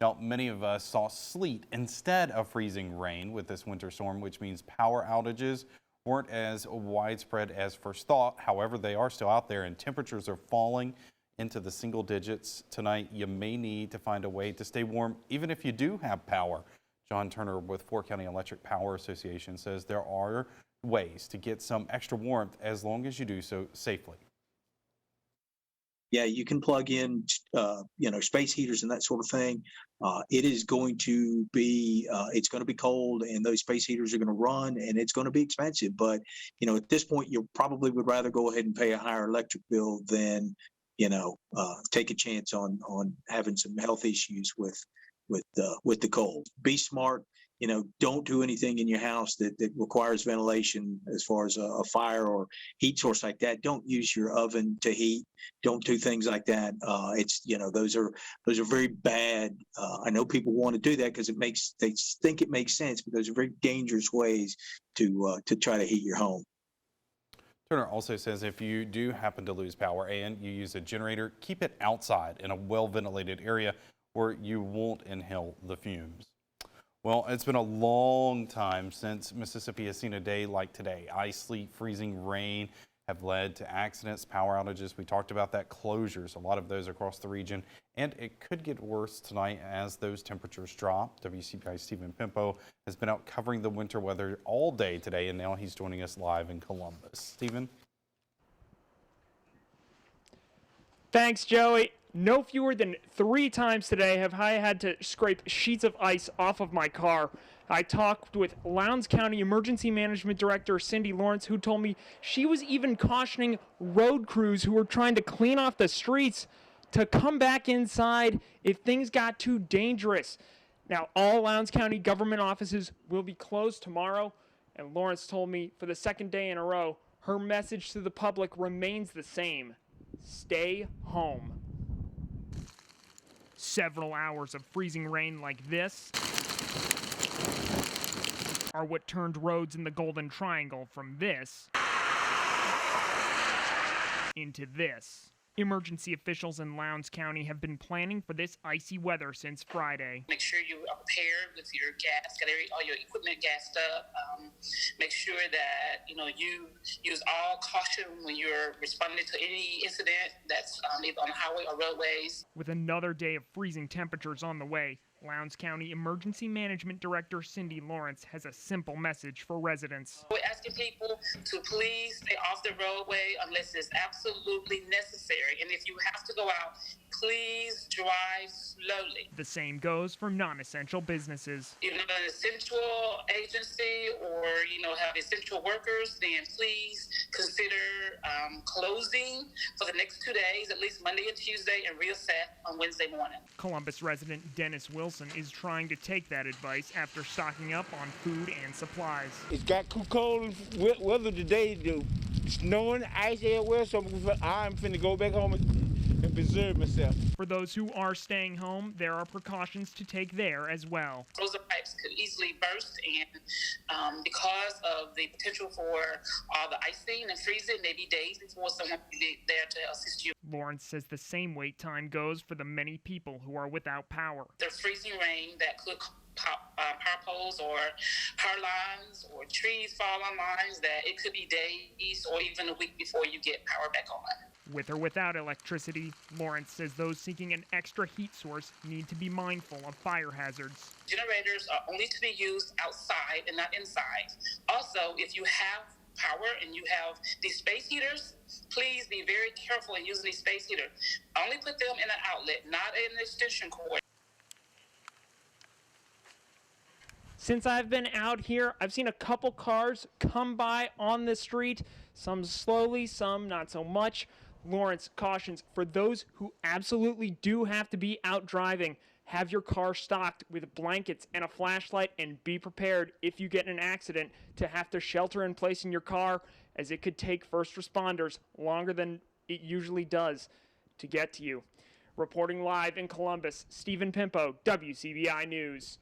Now, many of us saw sleet instead of freezing rain with this winter storm, which means power outages weren't as widespread as first thought. However, they are still out there and temperatures are falling into the single digits tonight. You may need to find a way to stay warm even if you do have power. John Turner with Fort County Electric Power Association says there are ways to get some extra warmth as long as you do so safely. Yeah, you can plug in, space heaters and that sort of thing. It is going to be, it's going to be cold, and those space heaters are going to run, and it's going to be expensive. But at this point, you probably would rather go ahead and pay a higher electric bill than, take a chance on having some health issues with the cold. Be smart. Don't do anything in your house that requires ventilation as far as a fire or heat source like that. Don't use your oven to heat. Don't do things like that. Those are very bad. I know people want to do that because they think it makes sense, but those are very dangerous ways to try to heat your home. Turner also says if you do happen to lose power and you use a generator, keep it outside in a well-ventilated area where you won't inhale the fumes. Well, it's been a long time since Mississippi has seen a day like today. Ice, sleet, freezing rain have led to accidents, power outages. We talked about that, closures, a lot of those across the region. And it could get worse tonight as those temperatures drop. WCBI Stephen Pimpo has been out covering the winter weather all day today, and now he's joining us live in Columbus. Stephen? Thanks, Joey. No fewer than 3 times today have I had to scrape sheets of ice off of my car. I talked with Lowndes County Emergency Management Director Cindy Lawrence, who told me she was even cautioning road crews who were trying to clean off the streets to come back inside if things got too dangerous. Now, all Lowndes County government offices will be closed tomorrow, and Lawrence told me for the second day in a row, her message to the public remains the same. Stay home. Several hours of freezing rain like this are what turned roads in the Golden Triangle from this into this. Emergency officials in Lowndes County have been planning for this icy weather since Friday. Make sure you are prepared with your gas, get all your equipment gassed up. Make sure that you use all caution when you're responding to any incident that's either on the highway or roadways. With another day of freezing temperatures on the way, Lowndes County Emergency Management Director Cindy Lawrence has a simple message for residents. We're asking people to please stay off the roadway unless it's absolutely necessary. And if you have to go out, please drive slowly. The same goes for non-essential businesses. If you're not an essential agency or, have essential workers, then please consider closing for the next 2 days, at least Monday and Tuesday, and reassess on Wednesday morning. Columbus resident Dennis Wilson is trying to take that advice after stocking up on food and supplies. It's got too cold weather today, snowing, ice everywhere, so I'm finna go back home and preserve myself. For those who are staying home, there are precautions to take there as well. Frozen pipes could easily burst, and because of the potential for all the icing and freezing, maybe days before someone will be there to assist you. Lawrence says the same wait time goes for the many people who are without power. There's freezing rain that could power poles or power lines or trees fall on lines, that it could be days or even a week before you get power back on. With or without electricity, Lawrence says those seeking an extra heat source need to be mindful of fire hazards. Generators are only to be used outside and not inside. Also, if you have power and you have these space heaters, please be very careful in using these space heaters. Only put them in an outlet, not an extension cord. Since I've been out here, I've seen a couple cars come by on the street, some slowly, some not so much. Lawrence cautions for those who absolutely do have to be out driving, have your car stocked with blankets and a flashlight, and be prepared if you get in an accident to have to shelter in place in your car, as it could take first responders longer than it usually does to get to you. Reporting live in Columbus, Stephen Pimpo, WCBI News.